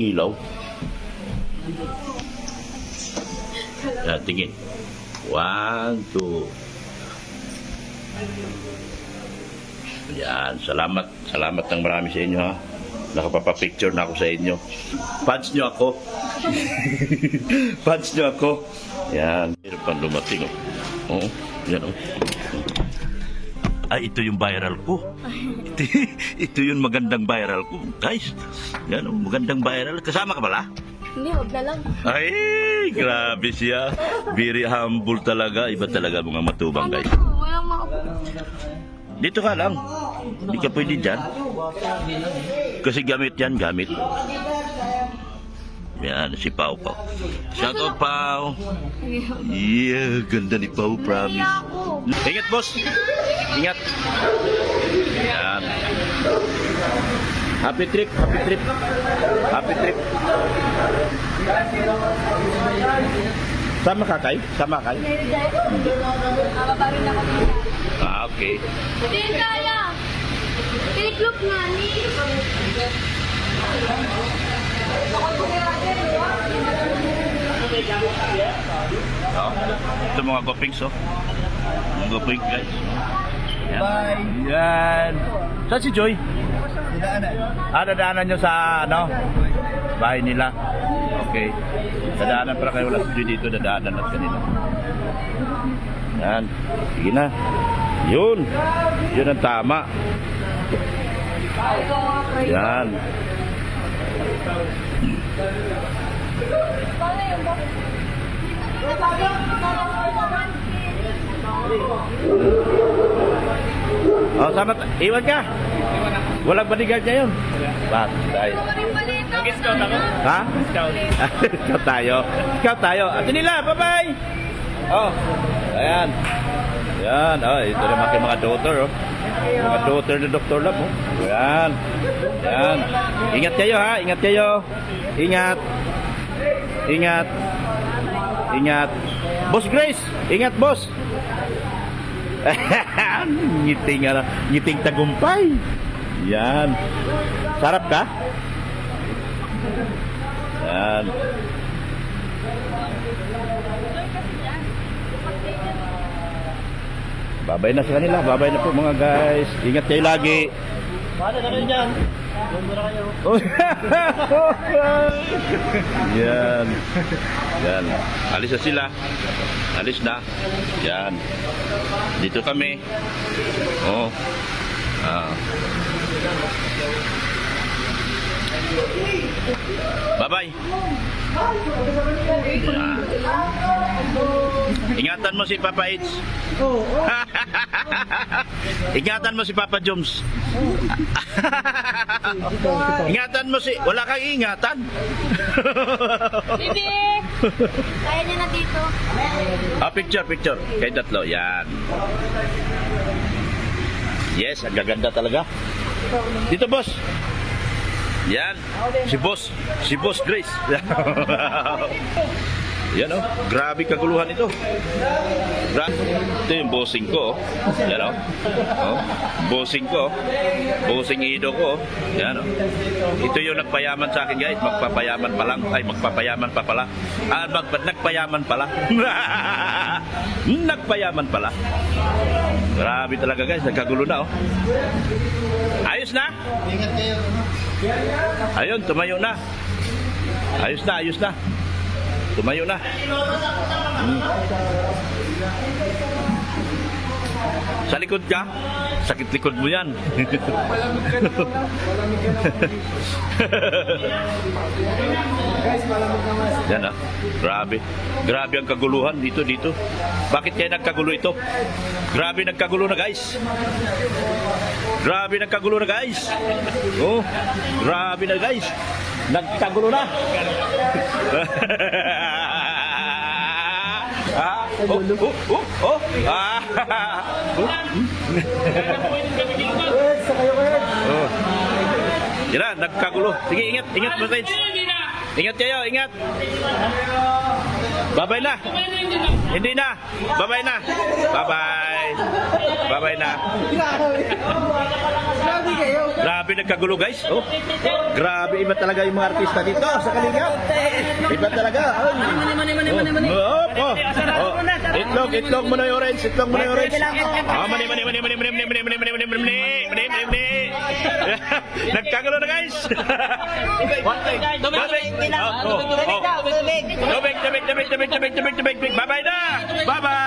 Ilaw. Yan, tingin. 1, 2. Yan, salamat. Salamat ng marami sa inyo, ha. Nakapapapicture na ako sa inyo. Fans nyo ako. Fans nyo ako. Yan, meron pang dumating, oh. Oo, yan, oh. Ay, ito yung viral ko. Ito yung magandang viral ko. Guys, yan, oh, magandang viral. Kasama ka pala? Hindi, wag na lang. Ay, grabe siya. Very humble talaga. Iba talaga mga matubang, guys. Walang mga... Dito ka lang. Hindi ka pwede dyan. Kasi gamit yan, gamit. Yan, si Pau Pau. Shout out, Pau. Yeah, ganda ni Pau, promise. Ingat, boss. Ingat. Yan. Happy trip, happy trip. Happy trip. Sama ka, Kay? Sama, Kay? Nakabarin ako dito. Ah, okay. Hindi kaya. Tiniklop nga ni. Oh, ito mga gopings, oh. Mga gopings, guys. Yan. Bye. Yan. Saan si Joy? Didaanan. Ah, dadaanan nyo sa, ano? Bahay nila. Okay. Dadaanan para kayo. Wala si Joy dito. Dadaanan at kanila. Yan. Sige na. Yun. Yun ang tama. Yan. Oh, sama. Iwan ka. Walang bodyguard niya yun. Bakit tayo? Mag-scout ako. Ha? Scout. Scout tayo. Scout tayo. Ate nila, bye-bye. Oh, ayan. Ayan. Oh, ito naman kay mga daughter, oh. Mga daughter ni Dr. Lab, oh. Ayan. Ayan. Ingat kayo, ha. Ingat kayo. Ingat. Ingat. Ingat. Boss Grace, ingat, boss. Ngiting, ano, ngiting tagumpay. Yan. Sarap ka? Yan. Babay na sa kanila. Babay na po mga guys. Ingat kayo lagi. Paano na rin dyan? Muna kayo. Yan. Yan. Alis na sila. Alis na. Yan. Dito kami. Oh. Ah. Bye-bye. Yan. Ingatan mo si Papa H. Ingatan mo si Papa Joms. Ingatan mo si... Wala kang ingatan. Bibi! Kaya niya na dito. Ah, picture, picture. Kay tatlo. Yan. Yes, ang gaganda talaga. Dito, boss. Yan. Si boss. Si boss Grace. Yan, oh. Grabe kaguluhan ito. Ito yung bossing ko, oh. Yan, oh. Oh. Bossing ko. Bossing ido ko, oh. Yan, oh. Ito yung nagpayaman sa akin, guys. Magpapayaman pa lang. Ay, magpapayaman pa pala. Ah, nagpayaman pala. Nagpayaman pala. Grabe talaga, guys. Nagkagulo na, oh. Ayos na? Ingat kayo. Ayun, tumayo na. Ayos na, ayos na. Tumayo na. Sa likod ka? Sakit likod mo yan. Malamig ka na. Malamig ka na. Guys, malamig naman. Yan, ah. Grabe. Grabe ang kaguluhan dito, dito. Bakit kaya nagkagulo ito? Grabe nagkagulo na, guys. Grabe nagkagulo na, guys. Oh, grabe na, guys. Nagkagulo na. Ah, oh, oh, oh, oh. Ah. Sa kayo kayo. Oh. Yan na, nagkagulo. Sige, ingat, ingat, mga friends. Ingat kayo, ingat. Bye-bye na. Hindi na. Bye-bye na. Bye-bye. Bye-bye na. Grabe kayo. Grabe nagkagulo guys. Oh. Grabe iba talaga yung mga artista dito sa Kalingap. Iba talaga. Oh. Oh. Itlog mo na yung orange. Itlog mo na yung orange. Ah, mani. Nagkagulo na guys. Tubig. Bye-bye na. Bye-bye.